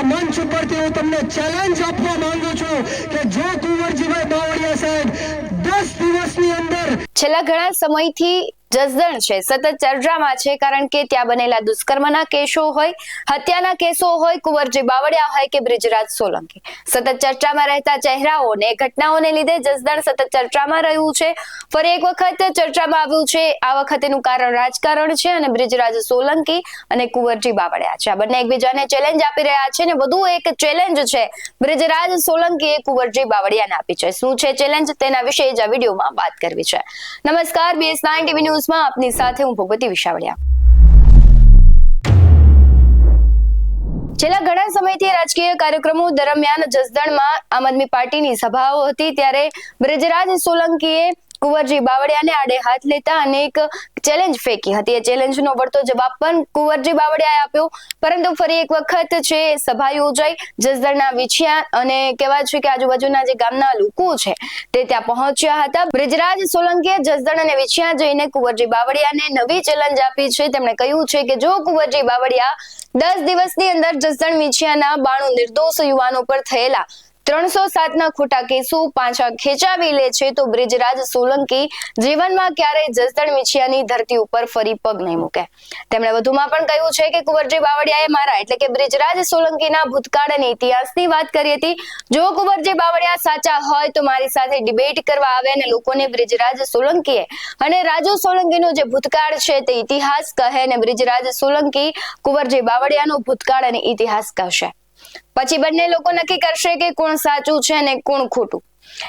આ મંચ ઉપરથી હું તમને ચેલેન્જ આપવા માંગુ છું કે જો કુંવરજીભાઈ બાવળિયા સાહેબ 10 દિવસની અંદર છેલ્લા ઘણા સમયથી જસદણ છે સતત ચર્ચામાં છે, કારણ કે ત્યાં બનેલા દુષ્કર્મના કેસો હોય, હત્યાના કેસો હોય, કુંવરજી બાવળિયા હોય કે બ્રિજરાજ સોલંકી, સતત ચર્ચામાં રહેતા ચહેરાઓને ઘટનાઓને લીધે જસદણ સતત ચર્ચામાં રહ્યું છે. ફરી એક વખત ચર્ચામાં આવ્યું છે. આ વખતેનું કારણ રાજકારણ છે અને બ્રિજરાજ સોલંકી અને કુંવરજી બાવળિયા છે. આ બંને એકબીજાને ચેલેન્જ આપી રહ્યા છે ને વધુ એક ચેલેન્જ છે બ્રિજરાજ સોલંકીએ કુંવરજી બાવળિયાને આપી છે. શું છે ચેલેન્જ, તેના વિશે જ આ વિડીયોમાં વાત કરવી છે. નમસ્કાર, BS9 TV ન્યૂઝ માં આપની સાથે હું ભગવતી વિશાવડિયા. છેલ્લા ઘણા સમયથી રાજકીય કાર્યક્રમો દરમિયાન જસદણમાં આમ આદમી પાર્ટીની સભાઓ હતી, ત્યારે બ્રિજરાજ સોલંકીએ કુંવરજી બાવળિયાને આડે હાથ લેતા અનેક ચેલેન્જ ફેંકી હતી. એ ચેલેન્જનો વળતો જવાબ પણ કુંવરજી બાવળિયાએ આપ્યો. પરંતુ ફરી એક વખત છે સભા યોજાઈ. જસદણના વિછિયા અને કહેવાય છે કે આજુબાજુના જે ગામના લોકો છે તે ત્યાં પહોંચ્યા હતા. બ્રિજરાજ સોલંકીએ જસદણ અને વિછિયા જઈને કુંવરજી બાવળિયાને નવી ચેલેન્જ આપી છે. તેમણે કહ્યું છે કે જો કુંવરજી બાવળિયા 10 દિવસની અંદર જસદણ વિછિયાના 92 નિર્દોષ યુવાનો પર થયેલા 307 ના ખોટા કેસો પાછા ખેંચાવી લે છે તો બ્રિજરાજ સોલંકી જીવનમાં ક્યારેય જસદણ વિછિયાની ધરતી ઉપર ફરી પગ નહીં મૂકે. તેમણે વધુમાં પણ કહ્યું છે કે કુંવરજી બાવળિયાએ મારા એટલે કે બ્રિજરાજ સોલંકીના ભૂતકાળ અને ઇતિહાસની વાત કરી હતી. જો કુંવરજી બાવળિયા સાચા હોય તો મારી સાથે ડિબેટ કરવા આવે અને લોકોને બ્રિજરાજ સોલંકીએ અને રાજુ સોલંકીનો જે ભૂતકાળ છે તે ઇતિહાસ કહે અને બ્રિજરાજ સોલંકી કુંવરજી બાવળિયાનો ભૂતકાળ અને ઇતિહાસ કહેશે. પછી બંને લોકો નક્કી કરશે કે કોણ સાચું છે અને કોણ ખોટું.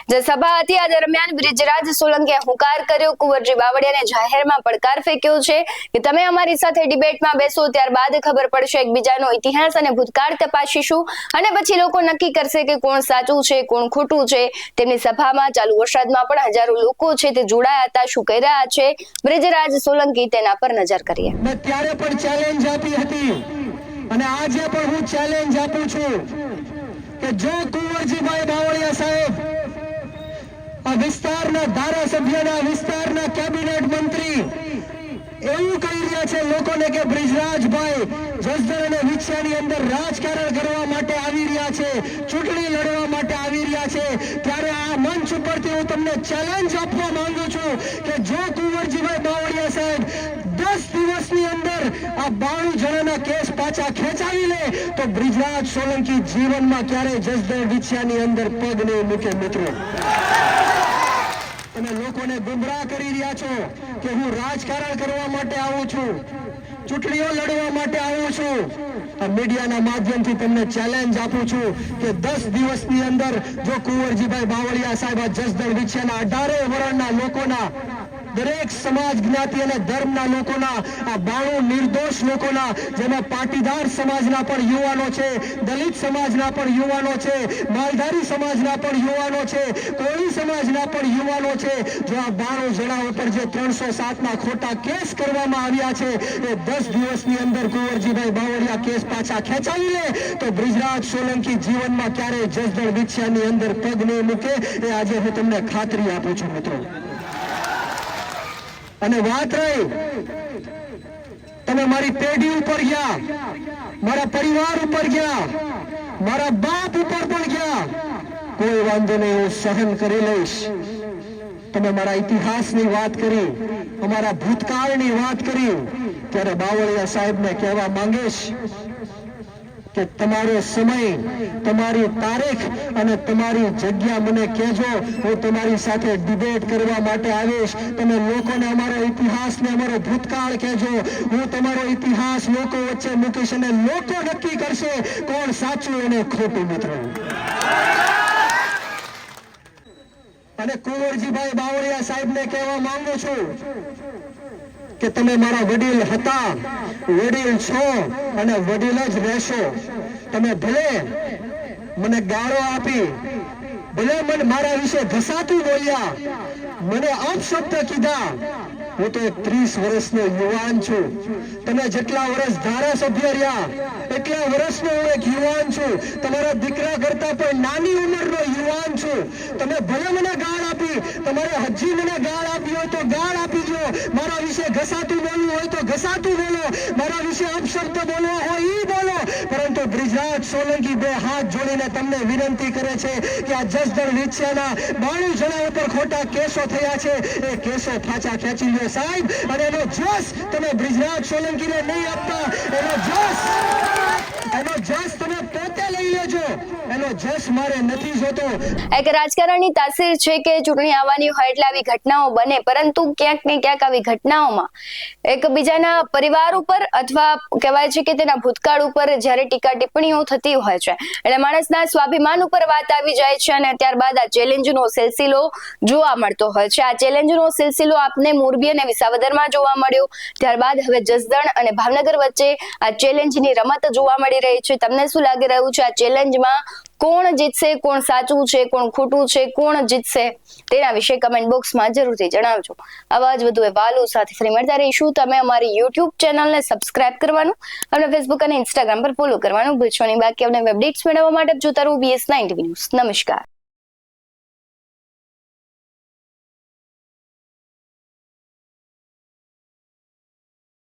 જે સભા હતી આ દરમિયાન બ્રિજરાજ સોલંકીએ હુંકાર કર્યો, કુંવરજી બાવળિયાને જાહેરમાં પડકાર ફેંક્યો છે કે તમે અમારી સાથે ડિબેટમાં બેસો, ત્યારબાદ ખબર પડશે એકબીજાનો ઇતિહાસ અને ભૂતકાળ તપાસીશું અને પછી લોકો નક્કી કરશે કે કોણ સાચું છે કોણ ખોટું છે. તેમની સભામાં ચાલુ વરસાદમાં પણ હજારો લોકો છે તે જોડાયા હતા. શું કહી રહ્યા છે બ્રિજરાજ સોલંકી તેના પર નજર કરીએ. ત્યારે પણ ચેલેન્જ આપી હતી અને આજે પણ હું ચેલેન્જ આપું છું કે જો કુંવરજીભાઈ બાવળિયા સાહેબ આ વિસ્તારના ધારાસભ્યના વિસ્તારના કેબિનેટ મંત્રી એવું કહી રહ્યા છે લોકોને કે બ્રિજરાજભાઈ જસદણ અને વિછિયાની અંદર રાજકારણ કરવા માટે આવી રહ્યા છે, ચૂંટણી લડવા માટે આવી રહ્યા છે, ત્યારે આ મંચ ઉપરથી હું તમને ચેલેન્જ આપવા માંગુ છું કે જો કુંવરજીભાઈ બાવળિયા સાહેબ 10 દિવસની અંદર આ 92 જણાના કેસ પાછા ખેંચાવી લે તો બ્રિજરાજ સોલંકી જીવનમાં ક્યારેય જસદણ વિછિયાની અંદર પગ નહીં મૂકે. મિત્રો, તમે લોકોને ગુમરાહ કરી રહ્યા છો કે હું રાજકારણ કરવા માટે આવું છું, ચૂંટણીઓ લડવા માટે આવું છું. આ મીડિયાના માધ્યમથી તમને ચેલેન્જ આપું છું કે 10 દિવસની અંદર જો કુંવરજીભાઈ બાવળિયા સાહેબ આ જસદણ વિછિયાના 18 વર્ષના લોકોના દરેક સમાજ જ્ઞાતિ અને ધર્મના લોકોના આ 92 નિર્દોષ લોકોના, જેમાં પાટીદાર સમાજના પણ યુવાનો છે, દલિત સમાજના પણ યુવાનો છે, માલધારી સમાજના પણ યુવાનો છે, કોળી સમાજના પણ યુવાનો છે, જો આ 92 જણા ઉપર જે 307 ના ખોટા કેસ કરવામાં આવ્યા છે એ 10 દિવસની અંદર કુંવરજીભાઈ બાવળિયા કેસ પાછા ખેંચાવી લે તો બ્રિજરાજ સોલંકી જીવનમાં ક્યારેય જસદણ વિછિયાની અંદર પગ નહીં મૂકે. એ આજે હું તમને ખાતરી આપું છું. મિત્રો, અને વાત રહી તમે મારી પેઢી ઉપર ગયા, મારા પરિવાર ઉપર ગયા, મારા બાપ ઉપર પણ ગયા, કોઈ વાંધો નહીં, હું સહન કરી લઈશ. તમે મારા ઇતિહાસની વાત કરી, અમારા ભૂતકાળની વાત કરી, ત્યારે બાવળિયા સાહેબને કહેવા માંગીશ કે તમારો સમય, તમારી તારીખ અને તમારી જગ્યા મને કહેજો, હું તમારી સાથે ડિબેટ કરવા માટે આવીશ. તમે લોકોને અમારો ઇતિહાસ ને અમારો ભૂતકાળ કહેજો, હું તમારો ઇતિહાસ લોકો વચ્ચે મૂકીશ અને લોકો નક્કી કરશે કોણ સાચું અને ખોટું. મિત્રો, અને કુંવરજીભાઈ બાવળિયા સાહેબને કહેવા માંગુ છું કે તમે મારા વડીલ હતા, વડીલ છો અને વડીલ જ રહેશો. તમે ભલે મને ગાળો આપી, ભલે મને મારા વિશે ઘસાતું બોલ્યા, મને અપશબ્દ કીધા, હું તો એક 30 વર્ષનો યુવાન છું. તમે જેટલા વર્ષ ધારાસભ્ય રહ્યા એટલા વર્ષનો હું એક યુવાન છું. તમારા દીકરા કરતા પણ નાની ઉંમરનો યુવાન છું. તમે ભલે મને ગાળ આપી, તમારે હજી મને ગાળ આપી હોય તો ગાળ આપી દો, મારા વિશે ઘસાતું બોલવું હોય તો ઘસાતું બોલો, મારા વિશે અપશબ્દ બોલવા હોય એ બોલો, પરંતુ બ્રિજરાજ સોલંકી બે હાથ જોડીને તમને વિનંતી કરે છે કે આ જસદણ વિછિયાના 92 જણા ઉપર ખોટા કેસો થયા છે, એ કેસો પાછા ખેંચી લ્યો સાહેબ, અને એનો જસ તમે બ્રિજરાજ સોલંકીને નહીં આપતા, એનો જસ તમે પોતે લઈ લેજો, એનો જસ મારે નથી જોતો. એક રાજકારણની તાસીર છે કે ચૂંટણી આવવાની હોય એટલે આવી ઘટનાઓ બને, પરંતુ ક્યાંક ને ક્યાંક આવી ઘટનાઓમાં એકબીજાના પરિવાર ઉપર અથવા કહેવાય છે કે તેના ભૂતકાળ ઉપર જ્યારે ટીકા ટિપ્પણીઓ થતી હોય છે એટલે માણસના સ્વાભિમાન ઉપર વાત આવી જાય છે, અને ત્યારબાદ આ ચેલેન્જનો સિલસિલો જોવા મળતો હોય છે. આ ચેલેન્જનો સિલસિલો આપને મોરબી અને વિસાવદરમાં જોવા મળ્યો, ત્યારબાદ હવે જસદણ અને ભાવનગર વચ્ચે આ ચેલેન્જની રમત જોવા મળી રહી છે. તમને શું લાગી રહ્યું છે આ ચેલેન્જમાં કોણ જીતશે, કોણ સાચું છે, કોણ ખોટું છે, કોણ જીતશે, તેના વિશે કમેન્ટ બોક્સમાં જરૂરથી જણાવજો. આવા જ વધુ અહેવાલો સાથે ફરી મળતા રહીશું. તમે અમારી યુટ્યુબ ચેનલને સબસ્ક્રાઇબ કરવાનું અને ફેસબુક અને ઇન્સ્ટાગ્રામ પર ફોલો કરવાનું ભૂલશો નહીં. બાકી અમને અપડેટ્સ મેળવવા માટે જોતા રહો BS9 TV ન્યૂઝ. નમસ્કાર.